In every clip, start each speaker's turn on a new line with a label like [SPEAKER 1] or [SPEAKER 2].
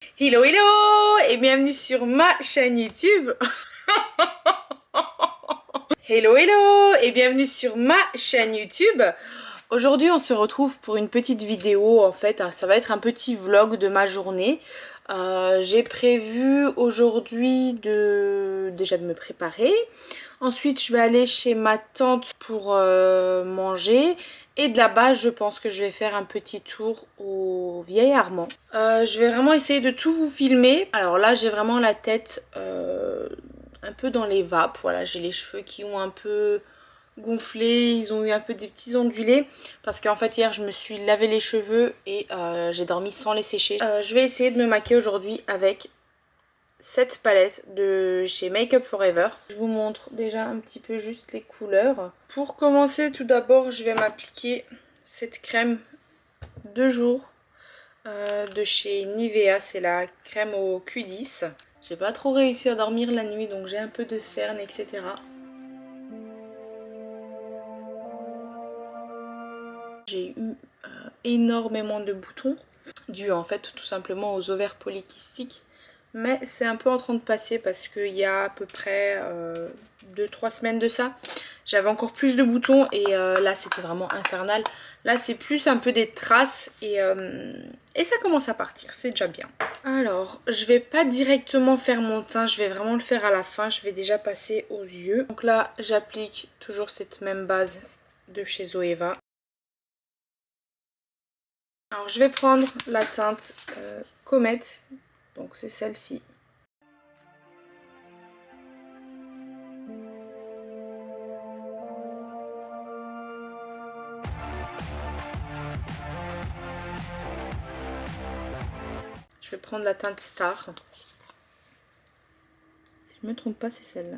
[SPEAKER 1] Hello hello et bienvenue sur ma chaîne YouTube. Hello hello et bienvenue sur ma chaîne YouTube. Aujourd'hui on se retrouve pour une petite vidéo, en fait ça va être un petit vlog de ma journée. J'ai prévu aujourd'hui déjà de me préparer. Ensuite je vais aller chez ma tante pour manger. Et de là-bas je pense que je vais faire un petit tour au Vieil Armand. Je vais vraiment essayer de tout vous filmer. Alors là j'ai vraiment la tête un peu dans les vapes. Voilà, j'ai les cheveux qui ont un peu gonflé, ils ont eu un peu des petits ondulés parce qu'en fait hier je me suis lavé les cheveux et j'ai dormi sans les sécher. Je vais essayer de me maquiller aujourd'hui avec cette palette de chez Make Up Forever. Je vous montre déjà un petit peu juste les couleurs. Pour commencer, tout d'abord je vais m'appliquer cette crème de jour de chez Nivea. C'est la crème au Q10. J'ai pas trop réussi à dormir la nuit donc j'ai un peu de cernes, etc. J'ai eu énormément de boutons, dû en fait tout simplement aux ovaires polykystiques. Mais c'est un peu en train de passer parce qu'il y a à peu près 2-3 semaines de ça, j'avais encore plus de boutons et là c'était vraiment infernal. Là c'est plus un peu des traces et ça commence à partir, c'est déjà bien. Alors je vais pas directement faire mon teint, je vais vraiment le faire à la fin, je vais déjà passer aux yeux. Donc là j'applique toujours cette même base de chez Zoeva. Alors je vais prendre la teinte Comet, donc c'est celle-ci. Je vais prendre la teinte Star. Si je ne me trompe pas, c'est celle-là.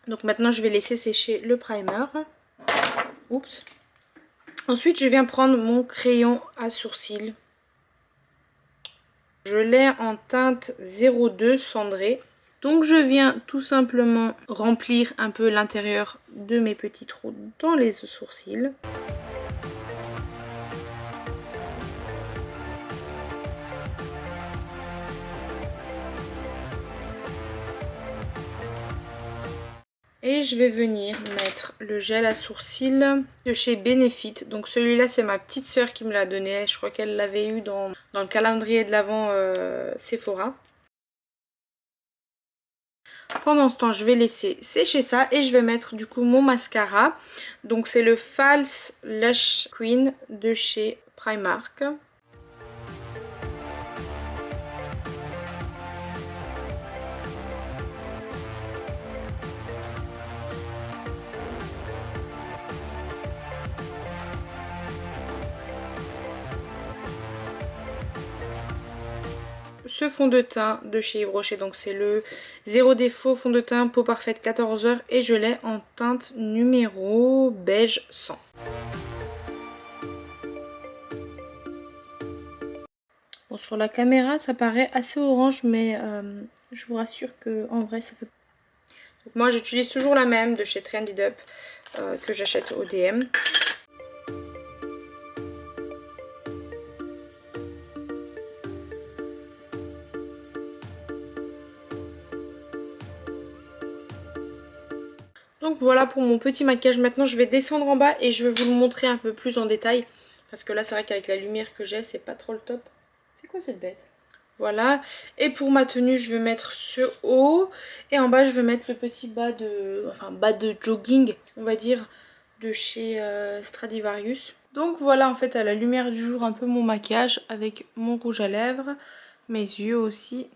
[SPEAKER 1] Donc maintenant je vais laisser sécher le primer. Oups. Ensuite je viens prendre mon crayon à sourcils. Je l'ai en teinte 02 cendré. Donc je viens tout simplement remplir un peu l'intérieur de mes petits trous dans les sourcils. Et je vais venir mettre le gel à sourcils de chez Benefit. Donc celui-là c'est ma petite soeur qui me l'a donné. Je crois qu'elle l'avait eu dans le calendrier de l'Avent Sephora. Pendant ce temps je vais laisser sécher ça et je vais mettre du coup mon mascara. Donc c'est le False Lush Queen de chez Primark. Ce fond de teint de chez Yves Rocher, donc c'est le Zéro Défaut fond de teint peau parfaite 14 heures et je l'ai en teinte numéro beige 100. Bon, sur la caméra ça paraît assez orange mais je vous rassure que en vrai ça fait... Donc moi j'utilise toujours la même de chez Trended Up que j'achète au DM. Donc voilà pour mon petit maquillage. Maintenant je vais descendre en bas et je vais vous le montrer un peu plus en détail. Parce que là c'est vrai qu'avec la lumière que j'ai c'est pas trop le top. C'est quoi cette bête? Voilà. Et pour ma tenue je vais mettre ce haut. Et en bas je vais mettre le petit bas de... Enfin bas de jogging on va dire. de chez Stradivarius. Donc voilà en fait à la lumière du jour un peu mon maquillage avec mon rouge à lèvres, mes yeux aussi.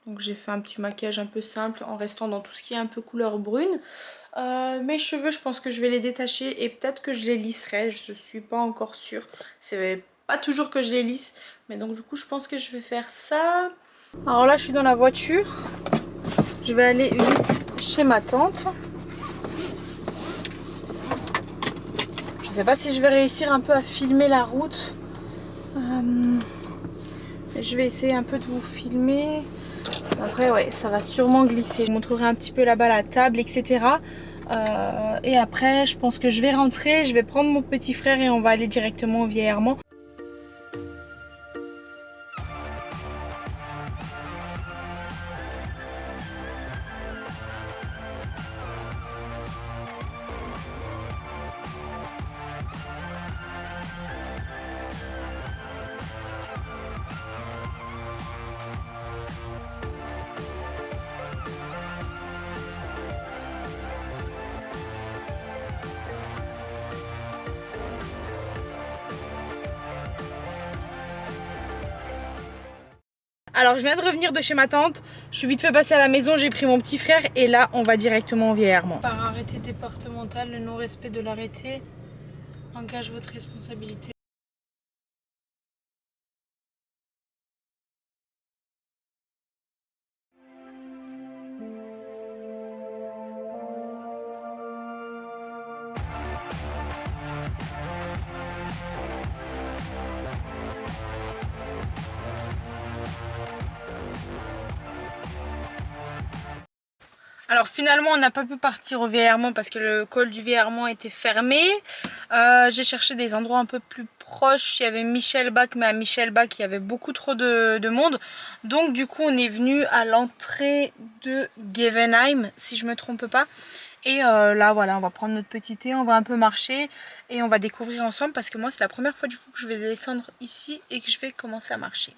[SPEAKER 1] Donc j'ai fait un petit maquillage un peu simple en restant dans tout ce qui est un peu couleur brune. Mes cheveux je pense que je vais les détacher et peut-être que je les lisserai, je suis pas encore sûre. C'est pas toujours que je les lisse, mais donc du coup je pense que je vais faire ça. Alors là je suis dans la voiture, je vais aller vite chez ma tante. Je sais pas si je vais réussir un peu à filmer la route. Je vais essayer un peu de vous filmer. Après ouais, ça va sûrement glisser. Je vous montrerai un petit peu là-bas la table, etc. Et après je pense que je vais rentrer, je vais prendre mon petit frère et on va aller directement au Vieil Armand. Alors je viens de revenir de chez ma tante, je suis vite fait passer à la maison, j'ai pris mon petit frère et là on va directement au Vieil Armand. Par arrêté départemental, le non-respect de l'arrêté engage votre responsabilité. Alors finalement on n'a pas pu partir au Vieil Armand parce que le col du Vieil Armand était fermé. J'ai cherché des endroits un peu plus proches. Il y avait Michelbach, mais à Michelbach il y avait beaucoup trop de monde. Donc du coup on est venu à l'entrée de Gevenheim si je me trompe pas. Et là voilà, on va prendre notre petit thé, on va un peu marcher et on va découvrir ensemble parce que moi c'est la première fois du coup que je vais descendre ici et que je vais commencer à marcher.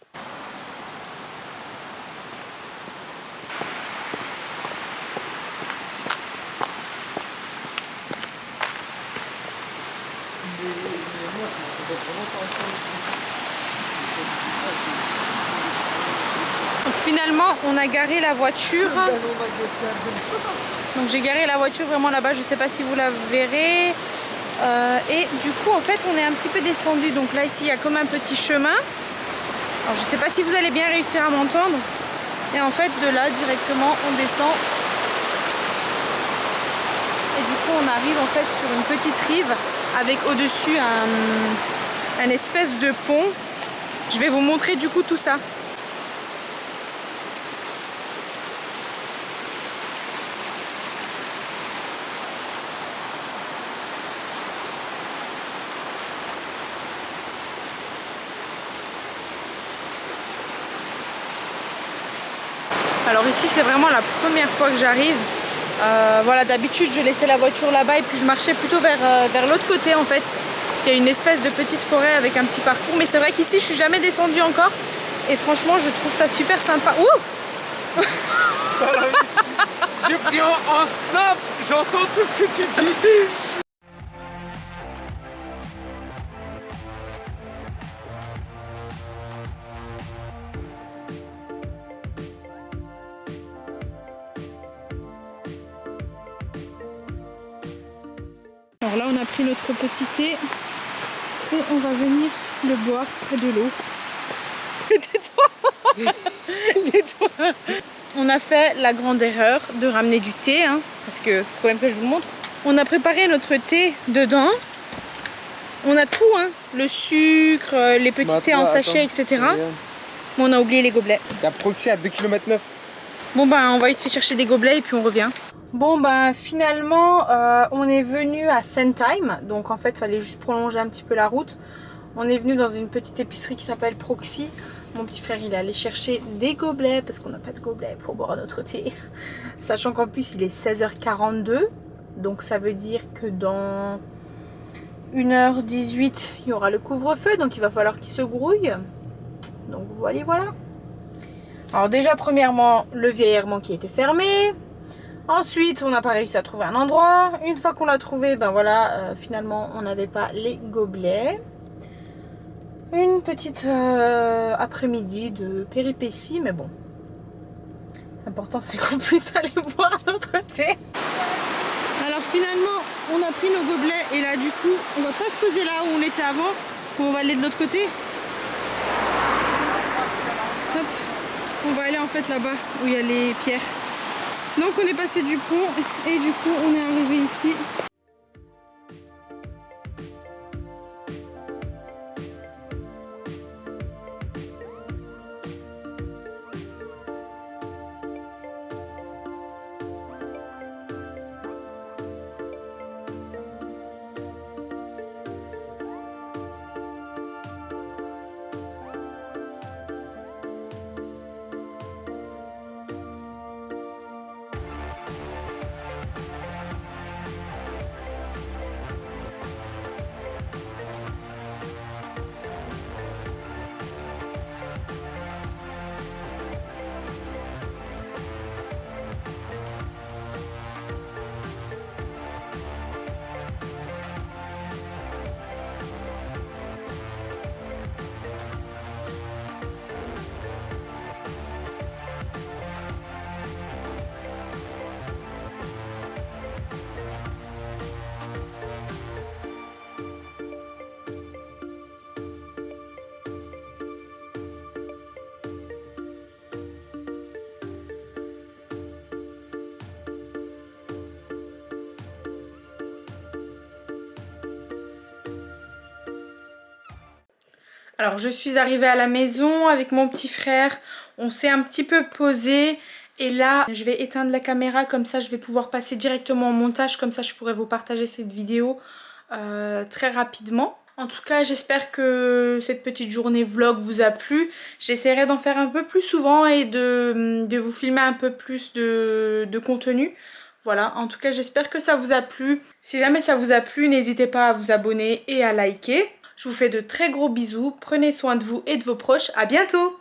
[SPEAKER 1] Donc finalement on a garé la voiture. Donc j'ai garé la voiture vraiment là-bas, je sais pas si vous la verrez. Et du coup en fait on est un petit peu descendu. Donc là ici il y a comme un petit chemin. Alors je sais pas si vous allez bien réussir à m'entendre. Et en fait de là directement on descend. Et du coup on arrive en fait sur une petite rive avec au-dessus un espèce de pont. Je vais vous montrer du coup tout ça. Alors ici c'est vraiment la première fois que j'arrive. Voilà, d'habitude je laissais la voiture là-bas et puis je marchais plutôt vers l'autre côté en fait. Il y a une espèce de petite forêt avec un petit parcours, mais c'est vrai qu'ici je suis jamais descendue encore et franchement je trouve ça super sympa. Ouh.
[SPEAKER 2] J'ai pris en snap, j'entends tout ce que tu dis.
[SPEAKER 1] Alors là on a pris notre petit thé et on va venir le boire près de l'eau. Tais-toi. Tais-toi. On a fait la grande erreur de ramener du thé, hein, parce que faut quand même que je vous le montre. On a préparé notre thé dedans. On a tout, hein, le sucre, les petits thés en sachet, etc. Mais on a oublié les gobelets.
[SPEAKER 2] Il y a Proxy à 2,9 km.
[SPEAKER 1] Bon ben on va vite fait chercher des gobelets et puis on revient. Bon ben finalement on est venu à Sentheim. Donc en fait il fallait juste prolonger un petit peu la route. On est venu dans une petite épicerie qui s'appelle Proxy. Mon petit frère il est allé chercher des gobelets parce qu'on n'a pas de gobelets pour boire notre thé. Sachant qu'en plus il est 16h42. Donc ça veut dire que dans 1h18 il y aura le couvre-feu. Donc il va falloir qu'il se grouille. Donc voilà. Alors déjà premièrement le Vieil Armand qui était fermé. Ensuite, on n'a pas réussi à trouver un endroit. Une fois qu'on l'a trouvé, ben voilà, finalement, on n'avait pas les gobelets. Une petite après-midi de péripéties, mais bon. L'important, c'est qu'on puisse aller boire notre thé. Alors finalement, on a pris nos gobelets et là, du coup, on va pas se poser là où on était avant. On va aller de l'autre côté. Hop. On va aller en fait là-bas où il y a les pierres. Donc on est passé du pont et du coup on est arrivé ici. Alors je suis arrivée à la maison avec mon petit frère, on s'est un petit peu posé et là je vais éteindre la caméra, comme ça je vais pouvoir passer directement au montage, comme ça je pourrai vous partager cette vidéo très rapidement. En tout cas j'espère que cette petite journée vlog vous a plu, j'essaierai d'en faire un peu plus souvent et de vous filmer un peu plus de contenu. Voilà, en tout cas j'espère que ça vous a plu. Si jamais ça vous a plu, n'hésitez pas à vous abonner et à liker. Je vous fais de très gros bisous, prenez soin de vous et de vos proches, à bientôt!